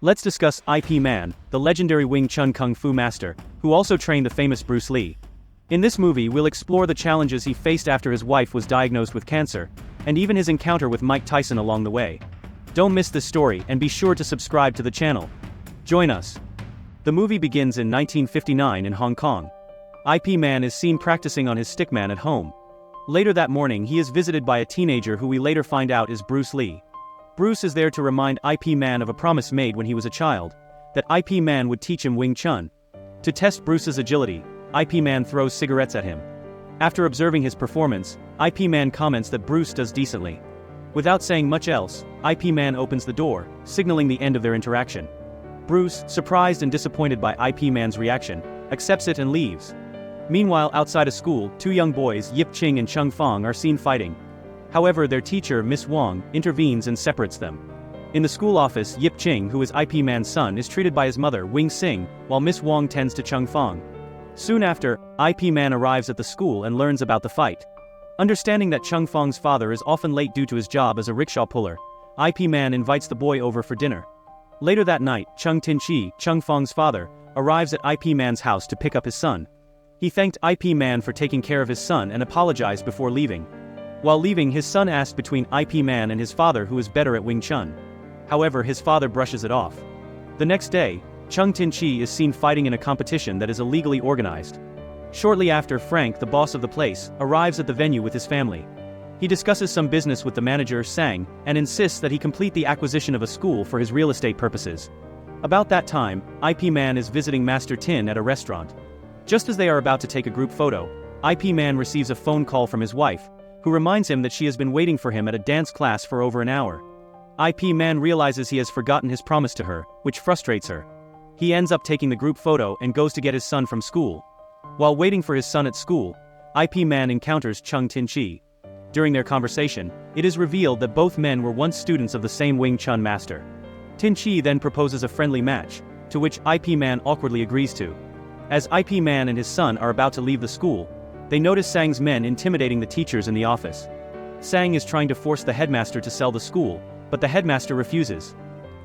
Let's discuss IP Man, the legendary Wing Chun Kung Fu master, who also trained the famous Bruce Lee. In this movie we'll explore the challenges he faced after his wife was diagnosed with cancer, and even his encounter with Mike Tyson along the way. Don't miss this story and be sure to subscribe to the channel. Join us. The movie begins in 1959 in Hong Kong. IP Man is seen practicing on his stickman at home. Later that morning he is visited by a teenager who we later find out is Bruce Lee. Bruce is there to remind IP Man of a promise made when he was a child, that IP Man would teach him Wing Chun. To test Bruce's agility, IP Man throws cigarettes at him. After observing his performance, IP Man comments that Bruce does decently. Without saying much else, IP Man opens the door, signaling the end of their interaction. Bruce, surprised and disappointed by IP Man's reaction, accepts it and leaves. Meanwhile, outside of school, two young boys, Yip Ching and Chung Fong, are seen fighting. However, their teacher, Miss Wong, intervenes and separates them. In the school office, Yip Ching, who is IP Man's son, is treated by his mother, Wing Sing, while Miss Wong tends to Chung Fong. Soon after, IP Man arrives at the school and learns about the fight. Understanding that Chung Fong's father is often late due to his job as a rickshaw puller, IP Man invites the boy over for dinner. Later that night, Chung Tin-chi, Chung Fong's father, arrives at IP Man's house to pick up his son. He thanked IP Man for taking care of his son and apologized before leaving. While leaving, his son asked between IP Man and his father who is better at Wing Chun. However, his father brushes it off. The next day, Chung Tin-chi is seen fighting in a competition that is illegally organized. Shortly after, Frank, the boss of the place, arrives at the venue with his family. He discusses some business with the manager, Sang, and insists that he complete the acquisition of a school for his real estate purposes. About that time, IP Man is visiting Master Tin at a restaurant. Just as they are about to take a group photo, IP Man receives a phone call from his wife, who reminds him that she has been waiting for him at a dance class for over an hour. IP Man realizes he has forgotten his promise to her, which frustrates her. He ends up taking the group photo and goes to get his son from school. While waiting for his son at school, IP Man encounters Chung Tin-chi. During their conversation, it is revealed that both men were once students of the same Wing Chun master. Tin-chi then proposes a friendly match, to which IP Man awkwardly agrees to. As IP Man and his son are about to leave the school, they notice Sang's men intimidating the teachers in the office. Sang is trying to force the headmaster to sell the school, but the headmaster refuses.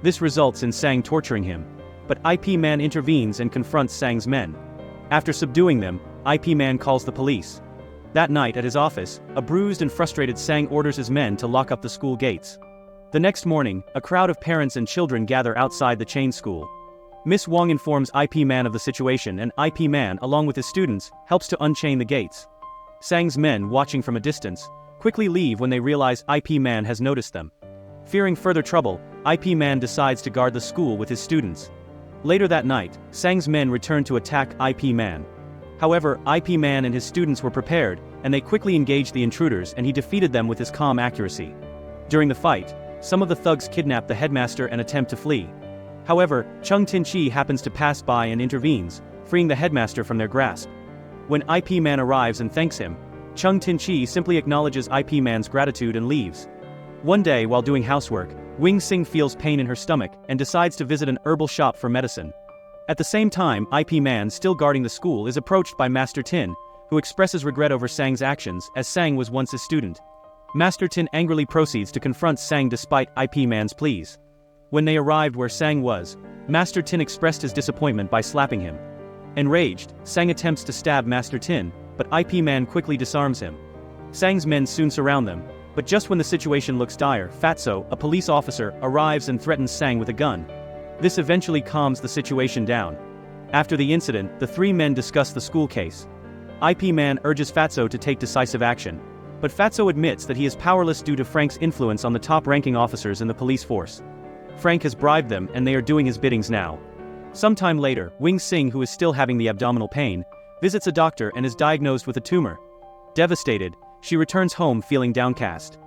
This results in Sang torturing him, but IP Man intervenes and confronts Sang's men. After subduing them, IP Man calls the police. That night at his office, a bruised and frustrated Sang orders his men to lock up the school gates. The next morning, a crowd of parents and children gather outside the chain school. Miss Wong informs IP Man of the situation, and IP Man, along with his students, helps to unchain the gates. Sang's men, watching from a distance, quickly leave when they realize IP Man has noticed them. Fearing further trouble, IP Man decides to guard the school with his students. Later that night, Sang's men return to attack IP Man. However, IP Man and his students were prepared, and they quickly engaged the intruders, and he defeated them with his calm accuracy. During the fight, some of the thugs kidnap the headmaster and attempt to flee. However, Chung Tin-chi happens to pass by and intervenes, freeing the headmaster from their grasp. When IP Man arrives and thanks him, Chung Tin-chi simply acknowledges IP Man's gratitude and leaves. One day while doing housework, Wing Sing feels pain in her stomach and decides to visit an herbal shop for medicine. At the same time, IP Man, still guarding the school, is approached by Master Tin, who expresses regret over Sang's actions, as Sang was once his student. Master Tin angrily proceeds to confront Sang despite IP Man's pleas. When they arrived where Sang was, Master Tin expressed his disappointment by slapping him. Enraged, Sang attempts to stab Master Tin, but IP Man quickly disarms him. Sang's men soon surround them, but just when the situation looks dire, Fatso, a police officer, arrives and threatens Sang with a gun. This eventually calms the situation down. After the incident, the three men discuss the school case. IP Man urges Fatso to take decisive action, but Fatso admits that he is powerless due to Frank's influence on the top-ranking officers in the police force. Frank has bribed them and they are doing his biddings now. Sometime later, Wing Sing, who is still having the abdominal pain, visits a doctor and is diagnosed with a tumor. Devastated, she returns home feeling downcast.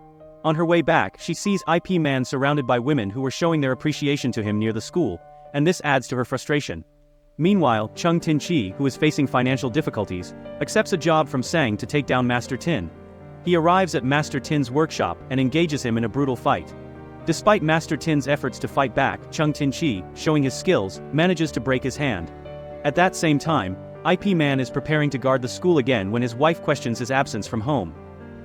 On her way back, she sees IP Man surrounded by women who were showing their appreciation to him near the school, and this adds to her frustration. Meanwhile, Chung Tin-chi, who is facing financial difficulties, accepts a job from Sang to take down Master Tin. He arrives at Master Tin's workshop and engages him in a brutal fight. Despite Master Tin's efforts to fight back, Chung Tin-chi, showing his skills, manages to break his hand. At that same time, IP Man is preparing to guard the school again when his wife questions his absence from home.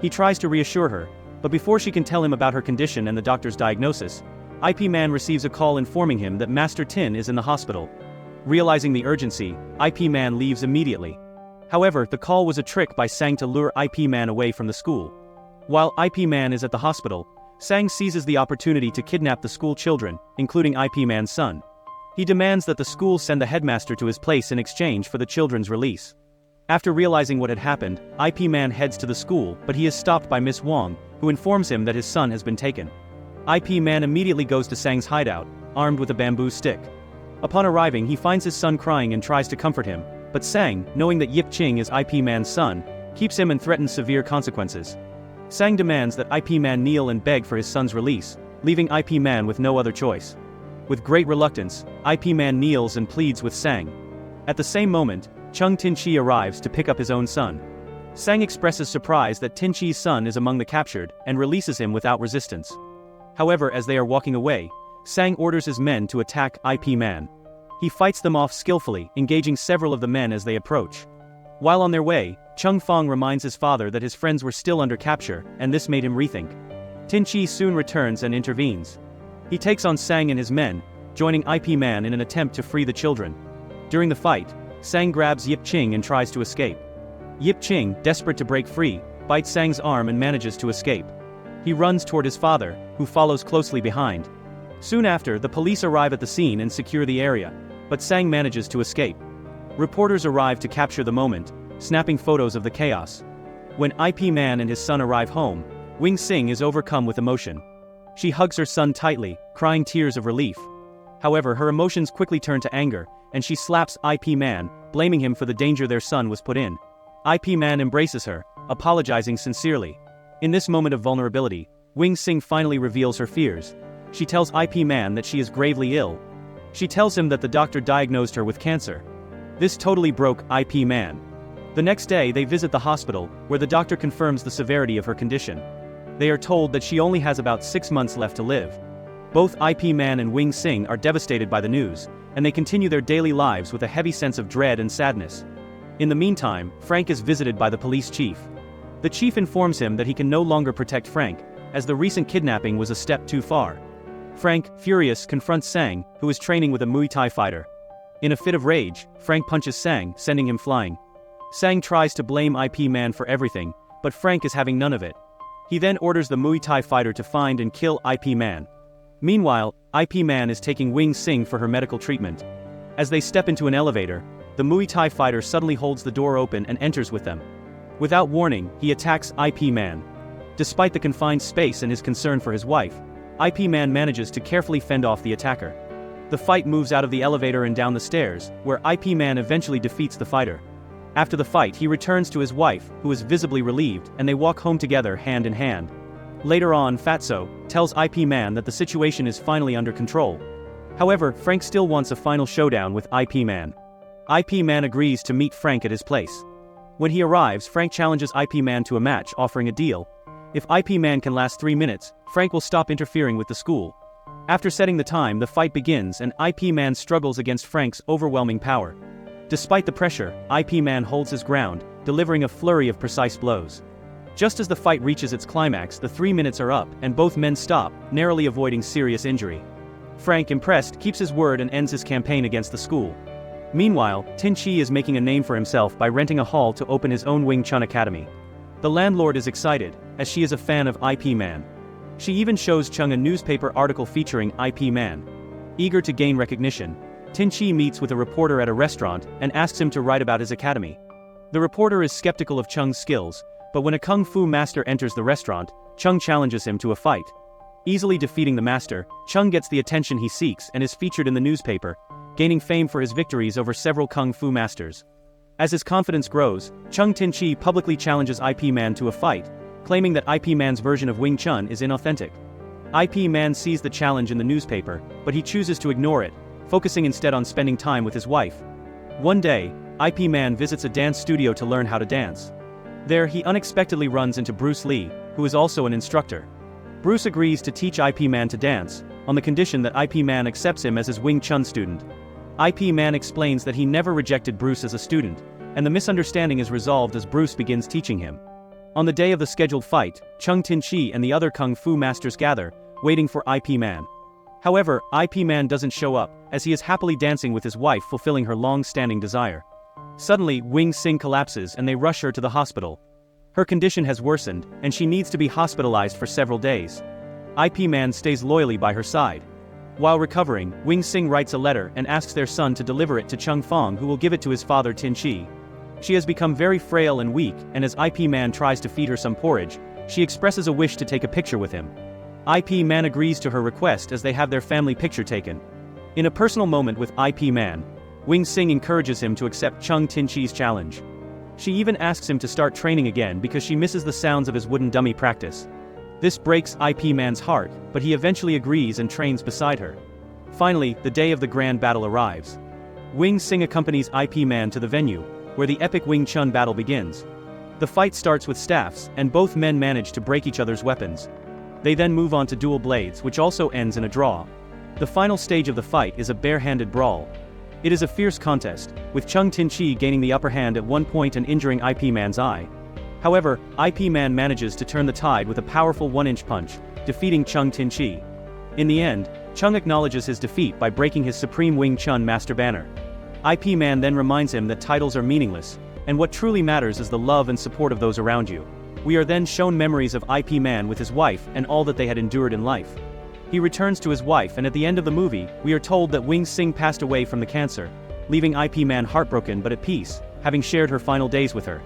He tries to reassure her, but before she can tell him about her condition and the doctor's diagnosis, IP Man receives a call informing him that Master Tin is in the hospital. Realizing the urgency, IP Man leaves immediately. However, the call was a trick by Sang to lure IP Man away from the school. While IP Man is at the hospital, Sang seizes the opportunity to kidnap the school children, including IP Man's son. He demands that the school send the headmaster to his place in exchange for the children's release. After realizing what had happened, IP Man heads to the school, but he is stopped by Miss Wong, who informs him that his son has been taken. IP Man immediately goes to Sang's hideout, armed with a bamboo stick. Upon arriving, he finds his son crying and tries to comfort him, but Sang, knowing that Yip Ching is IP Man's son, keeps him and threatens severe consequences. Sang demands that IP Man kneel and beg for his son's release, leaving IP Man with no other choice. With great reluctance, IP Man kneels and pleads with Sang. At the same moment, Chung Tin-chi arrives to pick up his own son. Sang expresses surprise that Tin-chi's son is among the captured, and releases him without resistance. However, as they are walking away, Sang orders his men to attack IP Man. He fights them off skillfully, engaging several of the men as they approach. While on their way, Chung Fong reminds his father that his friends were still under capture, and this made him rethink. Tin-chi soon returns and intervenes. He takes on Sang and his men, joining IP Man in an attempt to free the children. During the fight, Sang grabs Yip Ching and tries to escape. Yip Ching, desperate to break free, bites Sang's arm and manages to escape. He runs toward his father, who follows closely behind. Soon after, the police arrive at the scene and secure the area, but Sang manages to escape. Reporters arrive to capture the moment, snapping photos of the chaos. When IP Man and his son arrive home, Wing Sing is overcome with emotion. She hugs her son tightly, crying tears of relief. However, her emotions quickly turn to anger, and she slaps IP Man, blaming him for the danger their son was put in. IP Man embraces her, apologizing sincerely. In this moment of vulnerability, Wing Sing finally reveals her fears. She tells IP Man that she is gravely ill. She tells him that the doctor diagnosed her with cancer. This totally broke IP Man. The next day they visit the hospital, where the doctor confirms the severity of her condition. They are told that she only has about 6 months left to live. Both IP Man and Wing Sing are devastated by the news, and they continue their daily lives with a heavy sense of dread and sadness. In the meantime, Frank is visited by the police chief. The chief informs him that he can no longer protect Frank, as the recent kidnapping was a step too far. Frank, furious, confronts Sang, who is training with a Muay Thai fighter. In a fit of rage, Frank punches Sang, sending him flying. Sang tries to blame IP Man for everything, but Frank is having none of it. He then orders the Muay Thai fighter to find and kill IP Man. Meanwhile, IP Man is taking Wing Sing for her medical treatment. As they step into an elevator, the Muay Thai fighter suddenly holds the door open and enters with them. Without warning, he attacks IP Man. Despite the confined space and his concern for his wife, IP Man manages to carefully fend off the attacker. The fight moves out of the elevator and down the stairs, where IP Man eventually defeats the fighter. After the fight, he returns to his wife, who is visibly relieved, and they walk home together hand in hand. Later on, Fatso tells IP Man that the situation is finally under control. However, Frank still wants a final showdown with IP Man. IP Man agrees to meet Frank at his place. When he arrives, Frank challenges IP Man to a match, offering a deal. If IP Man can last 3 minutes, Frank will stop interfering with the school. After setting the time, the fight begins and IP Man struggles against Frank's overwhelming power. Despite the pressure, IP Man holds his ground, delivering a flurry of precise blows. Just as the fight reaches its climax, the 3 minutes are up, and both men stop, narrowly avoiding serious injury. Frank, impressed, keeps his word and ends his campaign against the school. Meanwhile, Tin-chi is making a name for himself by renting a hall to open his own Wing Chun Academy. The landlord is excited, as she is a fan of IP Man. She even shows Chung a newspaper article featuring IP Man. Eager to gain recognition, Tin-chi meets with a reporter at a restaurant and asks him to write about his academy. The reporter is skeptical of Chung's skills, but when a kung fu master enters the restaurant, Chung challenges him to a fight. Easily defeating the master, Chung gets the attention he seeks and is featured in the newspaper, gaining fame for his victories over several kung fu masters. As his confidence grows, Chung Tin-chi publicly challenges IP Man to a fight, claiming that IP Man's version of Wing Chun is inauthentic. IP Man sees the challenge in the newspaper, but he chooses to ignore it, focusing instead on spending time with his wife. One day, IP Man visits a dance studio to learn how to dance. There he unexpectedly runs into Bruce Lee, who is also an instructor. Bruce agrees to teach IP Man to dance, on the condition that IP Man accepts him as his Wing Chun student. IP Man explains that he never rejected Bruce as a student, and the misunderstanding is resolved as Bruce begins teaching him. On the day of the scheduled fight, Chung Tin-chi and the other kung fu masters gather, waiting for IP Man. However, IP Man doesn't show up, as he is happily dancing with his wife, fulfilling her long-standing desire. Suddenly, Wing Sing collapses and they rush her to the hospital. Her condition has worsened, and she needs to be hospitalized for several days. IP Man stays loyally by her side. While recovering, Wing Sing writes a letter and asks their son to deliver it to Chung Fong, who will give it to his father Tin Chi. She has become very frail and weak, and as IP Man tries to feed her some porridge, she expresses a wish to take a picture with him. IP Man agrees to her request as they have their family picture taken. In a personal moment with IP Man, Wing Sing encourages him to accept Chung Tin Chi's challenge. She even asks him to start training again because she misses the sounds of his wooden dummy practice. This breaks IP Man's heart, but he eventually agrees and trains beside her. Finally, the day of the grand battle arrives. Wing Sing accompanies IP Man to the venue, where the epic Wing Chun battle begins. The fight starts with staffs, and both men manage to break each other's weapons. They then move on to dual blades, which also ends in a draw. The final stage of the fight is a bare-handed brawl. It is a fierce contest, with Chung Tin Chi gaining the upper hand at one point and injuring IP Man's eye. However, IP Man manages to turn the tide with a powerful one-inch punch, defeating Chung Tin Chi. In the end, Chung acknowledges his defeat by breaking his Supreme Wing Chun Master banner. IP Man then reminds him that titles are meaningless, and what truly matters is the love and support of those around you. We are then shown memories of IP Man with his wife and all that they had endured in life. He returns to his wife, and at the end of the movie, we are told that Wing Sing passed away from the cancer, leaving IP Man heartbroken but at peace, having shared her final days with her.